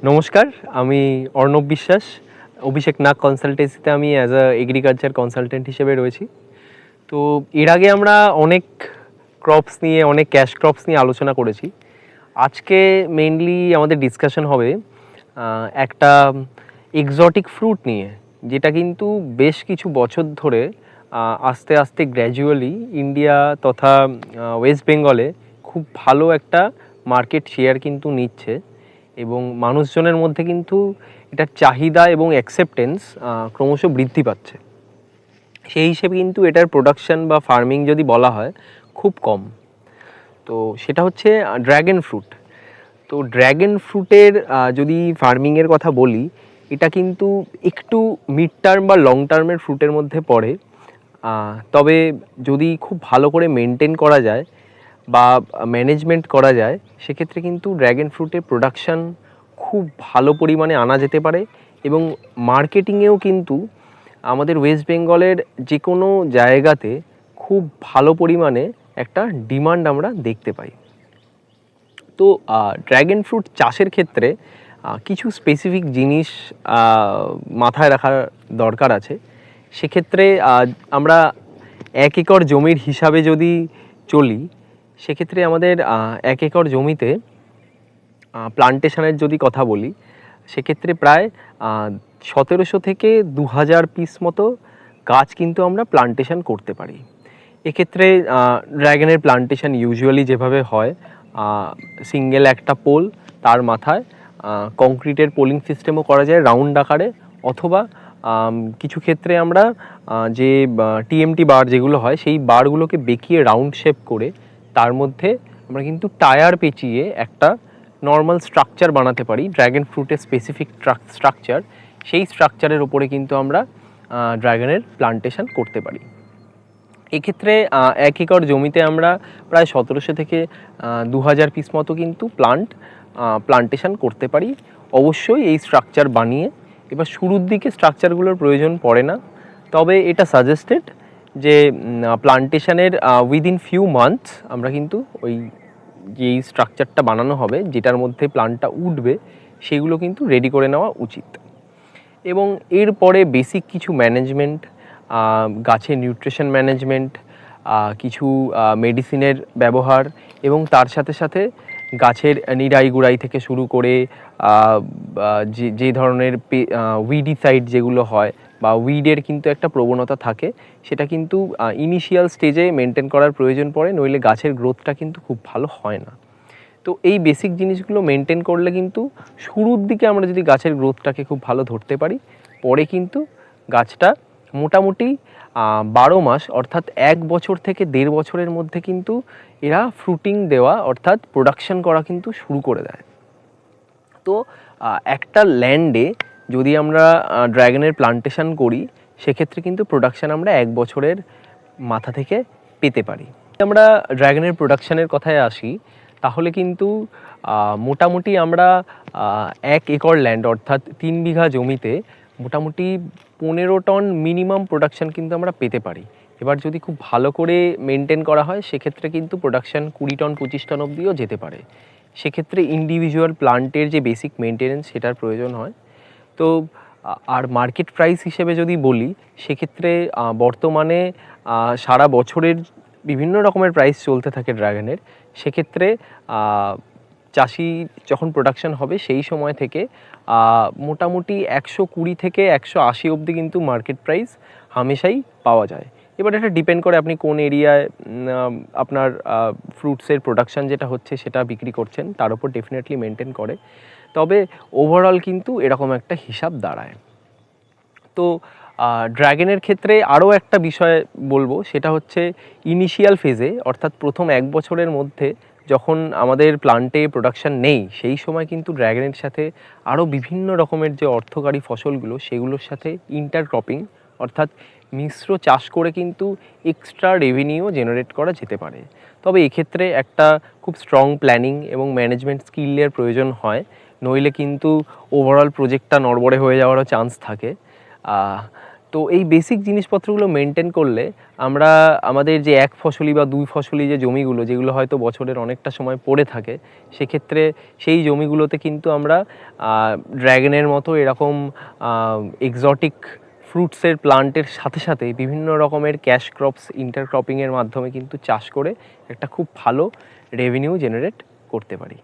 নমস্কার, আমি অর্ণব বিশ্বাস। অভিষেক নাগ কনসালটেন্সিতে আমি অ্যাজ আ এগ্রিকালচার কনসালটেন্ট হিসেবে রয়েছি। তো এর আগে আমরা অনেক ক্রপস নিয়ে, অনেক ক্যাশ ক্রপস নিয়ে আলোচনা করেছি। আজকে মেইনলি আমাদের ডিসকাশন হবে একটা এক্সোটিক ফ্রুট নিয়ে, যেটা কিন্তু বেশ কিছু বছর ধরে আস্তে আস্তে গ্র্যাজুয়ালি ইন্ডিয়া তথা ওয়েস্ট বেঙ্গলে খুব ভালো একটা মার্কেট শেয়ার কিন্তু নিচ্ছে এবং মানুষজনের মধ্যে কিন্তু এটার চাহিদা এবং অ্যাকসেপ্টেন্স ক্রমশ বৃদ্ধি পাচ্ছে। সেই হিসেবে কিন্তু এটার প্রোডাকশন বা ফার্মিং যদি বলা হয় খুব কম। তো সেটা হচ্ছে ড্র্যাগন ফ্রুট। তো ড্র্যাগন ফ্রুটের যদি ফার্মিংয়ের কথা বলি, এটা কিন্তু একটু মিড টার্ম বা লং টার্মের ফ্রুটের মধ্যে পড়ে। তবে যদি খুব ভালো করে মেনটেন করা যায় বা ম্যানেজমেন্ট করা যায়, সেক্ষেত্রে কিন্তু ড্র্যাগন ফ্রুটের প্রোডাকশান খুব ভালো পরিমাণে আনা যেতে পারে এবং মার্কেটিংয়েও কিন্তু আমাদের ওয়েস্ট বেঙ্গলের যে কোনো জায়গাতে খুব ভালো পরিমাণে একটা ডিমান্ড আমরা দেখতে পাই। তো ড্র্যাগন ফ্রুট চাষের ক্ষেত্রে কিছু স্পেসিফিক জিনিস মাথায় রাখার দরকার আছে। সেক্ষেত্রে আমরা 1 একর জমির হিসাবে যদি চলি, সেক্ষেত্রে আমাদের 1 একর জমিতে প্লান্টেশনের যদি কথা বলি, সেক্ষেত্রে প্রায় 1700 থেকে 2000 পিস মতো গাছ কিন্তু আমরা প্লান্টেশন করতে পারি। এক্ষেত্রে ড্র্যাগনের প্লান্টেশন ইউজুয়ালি যেভাবে হয়, সিঙ্গেল একটা পোল, তার মাথায় কংক্রিটের পোলিং সিস্টেমও করা যায় রাউন্ড আকারে, অথবা কিছু ক্ষেত্রে আমরা যে টিএমটি বার যেগুলো হয়, সেই বারগুলোকে বেঁকিয়ে রাউন্ড শেপ করে তার মধ্যে আমরা কিন্তু টায়ার পেঁচিয়ে একটা নর্মাল স্ট্রাকচার বানাতে পারি, ড্র্যাগন ফ্রুটের স্পেসিফিক স্ট্রাকচার। সেই স্ট্রাকচারের ওপরে কিন্তু আমরা ড্র্যাগনের প্লান্টেশন করতে পারি। এক্ষেত্রে 1 একর জমিতে আমরা প্রায় 1700 থেকে 2000 পিস মতো কিন্তু প্লান্টেশন করতে পারি, অবশ্যই এই স্ট্রাকচার বানিয়ে। এবার শুরুর দিকে স্ট্রাকচারগুলোর প্রয়োজন পড়ে না, তবে এটা সাজেস্টেড যে প্লান্টেশনের উইদিন ফিউ মান্থস আমরা কিন্তু ওই যেই স্ট্রাকচারটা বানানো হবে, যেটার মধ্যে প্লান্টটা উঠবে, সেগুলো কিন্তু রেডি করে নেওয়া উচিত। এবং এরপরে বেসিক কিছু ম্যানেজমেন্ট, গাছের নিউট্রিশন ম্যানেজমেন্ট, কিছু মেডিসিনের ব্যবহার, এবং তার সাথে সাথে গাছের নিড়াই গুড়াই থেকে শুরু করে যে ধরনের উইডিসাইড যেগুলো হয় বা উইডের কিন্তু একটা প্রবণতা থাকে, সেটা কিন্তু ইনিশিয়াল স্টেজে মেনটেন করার প্রয়োজন পড়ে, নইলে গাছের গ্রোথটা কিন্তু খুব ভালো হয় না। তো এই বেসিক জিনিসগুলো মেনটেন করলে কিন্তু শুরুর দিকে আমরা যদি গাছের গ্রোথটাকে খুব ভালো ধরতে পারি, পরে কিন্তু গাছটা মোটামুটি 12 মাস অর্থাৎ 1 বছর থেকে 1.5 বছরের মধ্যে কিন্তু এরা ফ্রুটিং দেওয়া অর্থাৎ প্রোডাকশন করা কিন্তু শুরু করে দেয়। তো একটা ল্যান্ডে যদি আমরা ড্র্যাগনের প্লান্টেশন করি, সেক্ষেত্রে কিন্তু প্রোডাকশান আমরা 1 বছরের মাথা থেকে পেতে পারি। আমরা ড্র্যাগনের প্রোডাকশানের কথায় আসি, তাহলে কিন্তু মোটামুটি আমরা 1 একর ল্যান্ড অর্থাৎ 3 বিঘা জমিতে মোটামুটি 15 টন মিনিমাম প্রোডাকশান কিন্তু আমরা পেতে পারি। এবার যদি খুব ভালো করে মেনটেন করা হয়, সেক্ষেত্রে কিন্তু প্রোডাকশান 20 টন 25 টন অবধিও যেতে পারে। সেক্ষেত্রে ইন্ডিভিজুয়াল প্লান্টের যে বেসিক মেনটেনেন্স, সেটার প্রয়োজন হয়। তো আর মার্কেট প্রাইস হিসেবে যদি বলি, সেক্ষেত্রে বর্তমানে সারা বছরের বিভিন্ন রকমের প্রাইস চলতে থাকে ড্র্যাগনের। সেক্ষেত্রে চাষি যখন প্রোডাকশন হবে, সেই সময় থেকে মোটামুটি 120 থেকে 180 অবধি কিন্তু মার্কেট প্রাইস হামেশাই পাওয়া যায়। এবার এটা ডিপেন্ড করে আপনি কোন এরিয়ায় আপনার ফ্রুটসের প্রোডাকশান যেটা হচ্ছে সেটা বিক্রি করছেন, তার উপর ডেফিনেটলি মেনটেন করে। তবে ওভারঅল কিন্তু এরকম একটা হিসাব দাঁড়ায়। তো ড্র্যাগনের ক্ষেত্রে আরও একটা বিষয় বলবো, সেটা হচ্ছে ইনিশিয়াল ফেজে অর্থাৎ প্রথম 1 বছরের মধ্যে যখন আমাদের প্লান্টে প্রোডাকশান নেই, সেই সময় কিন্তু ড্র্যাগনের সাথে আরও বিভিন্ন রকমের যে অর্থকারী ফসলগুলো, সেগুলোর সাথে ইন্টারক্রপিং অর্থাৎ মিশ্র চাষ করে কিন্তু এক্সট্রা রেভিনিউ জেনারেট করা যেতে পারে। তবে এক্ষেত্রে একটা খুব স্ট্রং প্ল্যানিং এবং ম্যানেজমেন্ট স্কিলের প্রয়োজন হয়, নইলে কিন্তু ওভারঅল প্রজেক্টটা নড়বড়ে হয়ে যাওয়ারও চান্স থাকে। তো তো এই বেসিক জিনিসপত্রগুলো মেনটেন করলে আমরা আমাদের যে এক ফসলি বা দুই ফসলি যে জমিগুলো যেগুলো হয়তো বছরের অনেকটা সময় পড়ে থাকে, সেক্ষেত্রে সেই জমিগুলোতে কিন্তু আমরা ড্র্যাগনের মতো এরকম এক্সটিক ফ্রুটসের প্লান্টের সাথে সাথে বিভিন্ন রকমের ক্যাশ ক্রপস ইন্টারক্রপিংয়ের মাধ্যমে কিন্তু চাষ করে একটা খুব ভালো রেভিনিউ জেনারেট করতে পারি।